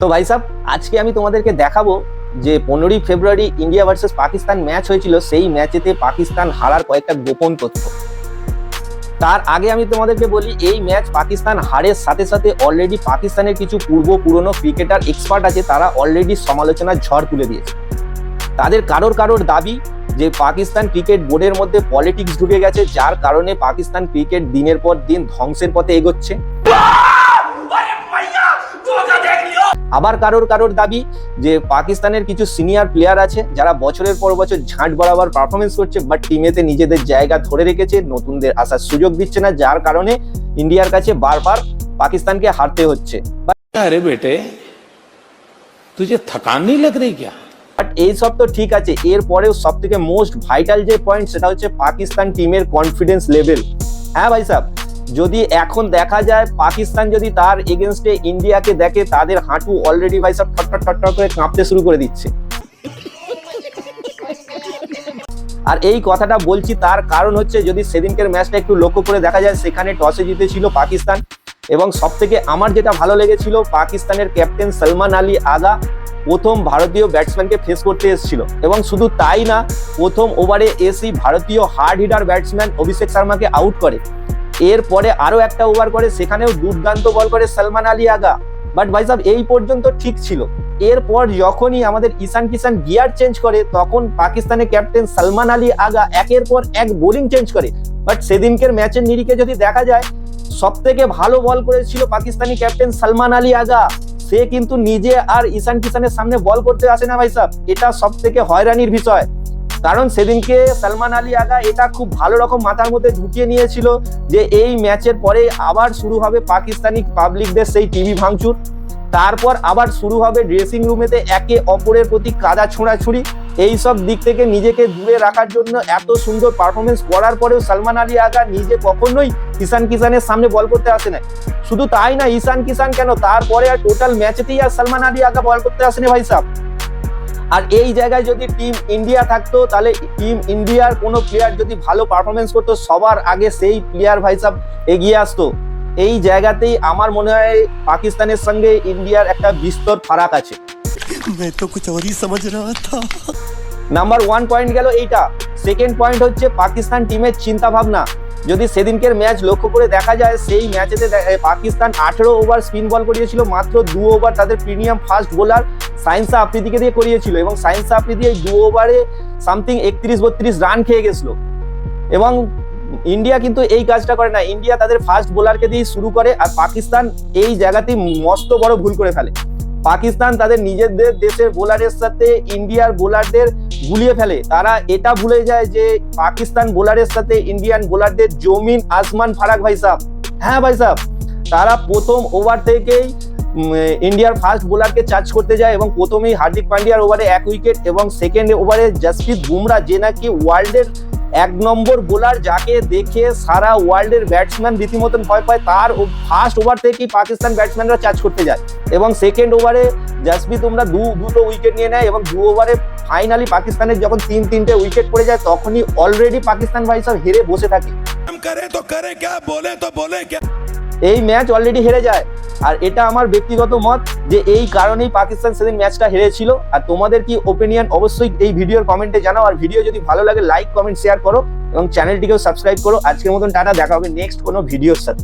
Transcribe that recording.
তো ভাই সাহেব, আজকে আমি তোমাদেরকে দেখাবো যে 15ই ফেব্রুয়ারি ইন্ডিয়া ভার্সেস পাকিস্তান ম্যাচ হয়েছিল, সেই ম্যাচেতে পাকিস্তান হারার কয়েকটা গোপন তথ্য। তার আগে আমি তোমাদেরকে বলি, এই ম্যাচ পাকিস্তান হারের সাথে সাথে অলরেডি পাকিস্তানের কিছু পুরনো ক্রিকেটার এক্সপার্ট আছে, তারা অলরেডি সমালোচনার ঝড় তুলে দিয়েছে। তাদের কারোর দাবি যে পাকিস্তান ক্রিকেট বোর্ডের মধ্যে পলিটিক্স ঢুকে গেছে, যার কারণে পাকিস্তান ক্রিকেট দিনের পর দিন ধ্বংসের পথে এগোচ্ছে। আবার কারোর দাবি যে পাকিস্তানের কিছু সিনিয়র প্লেয়ার আছে যারা বছরের পর বছর ঝাঁট বরাবর পারফরমেন্স করছে, বাট টিমেতে নিজেদের জায়গা ধরে রেখেছে, নতুনদের আসার সুযোগ দিচ্ছে না, যার কারণে ইন্ডিয়ার কাছে বারবার পাকিস্তানকে হারতে হচ্ছে। আরে বেটে, তুঝে থকান নেই লাগ রही क्या? বাট এই সব তো ঠিক আছে, এরপরেও সব থেকে মোস্ট ভাইটাল যে পয়েন্ট সেটা হচ্ছে পাকিস্তান টিমের কনফিডেন্স লেভেল। হ্যাঁ ভাই সাহেব, যদি এখন দেখা যায় পাকিস্তান যদি তার এগেনস্টে ইন্ডিয়াকে দেখে, তাদের হাঁটু অলরেডি ভাই সাহেব ঠট করে কাঁপতে শুরু করে দিচ্ছে। আর এই কথাটা বলছি তার কারণ হচ্ছে, যদি সেদিনকের ম্যাচটা একটু লক্ষ্য করে দেখা যায়, সেখানে টসে জিতেছিল পাকিস্তান, এবং সব থেকে আমার যেটা ভালো লেগেছিল, পাকিস্তানের ক্যাপ্টেন সলমান আলী আগা প্রথম ভারতীয় ব্যাটসম্যানকে ফেস করতে এসেছিল, এবং শুধু তাই না, প্রথম ওভারে এসেই ভারতীয় হার্ড হিটার ব্যাটসম্যান অভিষেক শর্মাকে আউট করে। এরপরে আরো একটা ওভার করে, সেখানেও দুর্দান্ত বল করে সলমান আলী আগা। বাট ভাই সাহেব, এই পর্যন্ত ঠিক ছিল। এরপর যখনই আমাদের ঈশান কিষান গিয়ার চেঞ্জ করে, তখন পাকিস্তানের ক্যাপ্টেন সলমান আলী আগা একের পর এক বোলিং চেঞ্জ করে। বাট সেদিনকের ম্যাচের নিরিখে যদি দেখা যায়, সব থেকে ভালো বল করেছিল পাকিস্তানি ক্যাপ্টেন সলমান আলী আগা। সে কিন্তু নিজে আর ঈশান কিষানের সামনে বল করতে আসে না ভাই সাহেব, এটা সব থেকে হয়রানির বিষয়। কারণ সেদিনকে সলমান আলী আগা এটা খুব ভালো রকম মাথার মধ্যে ঢুকিয়ে নিয়েছিল যে এই ম্যাচের পরে আবার শুরু হবে পাকিস্তানি পাবলিকদের সেই টিভি ভাঙচুর, তারপর আবার শুরু হবে ড্রেসিং রুমেতে একে অপরের প্রতি কাদা ছোঁড়াছুড়ি। এই সব দিক থেকে নিজেকে দূরে রাখার জন্য এত সুন্দর পারফরমেন্স করার পরেও সলমান আলী আগা নিজে কখনোই ঈশান কিষানের সামনে বল করতে আসে না। শুধু তাই না, ঈশান কিষান কেন, তারপরে আর টোটাল ম্যাচেতেই আর সলমান আলী আগা বল করতে আসেনি ভাই সাহেব। আর এই জায়গায় যদি টিম ইন্ডিয়া থাকতো, তাহলে টিম ইন্ডিয়ার কোনো প্লেয়ার যদি ভালো পারফরমেন্স করতো, সবার আগে সেই প্লেয়ার ভাই সাহেব এগিয়ে আসতো। এই জায়গাতেই আমার মনে হয় পাকিস্তানের সঙ্গে ইন্ডিয়ার একটা বিস্তর ফারাক আছে। নাম্বার 1 পয়েন্ট গেল এইটা। সেকেন্ড পয়েন্ট হচ্ছে পাকিস্তান টিমের চিন্তা ভাবনা। যদি সেদিনকের ম্যাচ লক্ষ্য করে দেখা যায়, সেই ম্যাচেতে পাকিস্তান 18 ওভার স্পিন বল করিয়েছিল, মাত্র 2 ওভার তাদের প্রিমিয়াম ফাস্ট বোলার সাইন্সা আফ্রিদিকে দিয়ে করিয়েছিল, এবং সাইন্সা আফ্রিদি এই 2 ওভারে সামথিং 31-32 রান খেয়ে গেছিল। এবং ইন্ডিয়া কিন্তু এই কাজটা করে না, ইন্ডিয়া তাদের ফাস্ট বোলারকে দিয়ে শুরু করে, আর পাকিস্তান এই জায়গাতেই মস্ত বড় ভুল করে ফেলে। পাকিস্তান তাদের নিজেদের দেশের বোলারের সাথে ইন্ডিয়ার বোলারদের গুলিয়ে ফেলে। তারা এটা ভুলে যায় যে পাকিস্তান বোলারের সাথে ইন্ডিয়ান বোলারদের জমিন আসমান ফারাক ভাই সাহেব। হ্যাঁ ভাই সাহেব, তারা প্রথম ওভার থেকেই ইন্ডিয়ার ফাস্ট বোলারকে চার্জ করতে যায়, এবং প্রথমেই হার্দিক পান্ডিয়ার ওভারে 1 উইকেট, এবং সেকেন্ড ওভারে জসপ্রীত বুমরা, যে নাকি ওয়ার্ল্ডের 1 নম্বর বোলার, যাকে দেখে সারা ওয়ার্ল্ডের ব্যাটসম্যান রীতিমতন ভয় পায়, তার ফার্স্ট ওভার থেকেই পাকিস্তান ব্যাটসম্যানরা চার্জ করতে যায়, এবং সেকেন্ড ওভারে জসপ্রীত বুমরা দুটো উইকেট নিয়ে নেয়, এবং 2 ওভারে ফাইনালি পাকিস্তানের যখন 3-3টে উইকেট পড়ে যায়, তখনই অলরেডি পাকিস্তান ভাই সাহেব হেরে বসে থাকে। এই ম্যাচ অলরেডি হেরে যায়। আর এটা আমার ব্যক্তিগত মত যে এই কারণেই পাকিস্তান সেদিন ম্যাচটা হেরেছিল। আর তোমাদের কি ওপিনিয়ন অবশ্যই এই ভিডিওর কমেন্টে জানাও। আর ভিডিও যদি ভালো লাগে লাইক কমেন্ট শেয়ার করো, এবং চ্যানেলটিকেও সাবস্ক্রাইব করো। আজকের মতন টাটা, দেখা হবে নেক্সট কোনো ভিডিওর সাথে।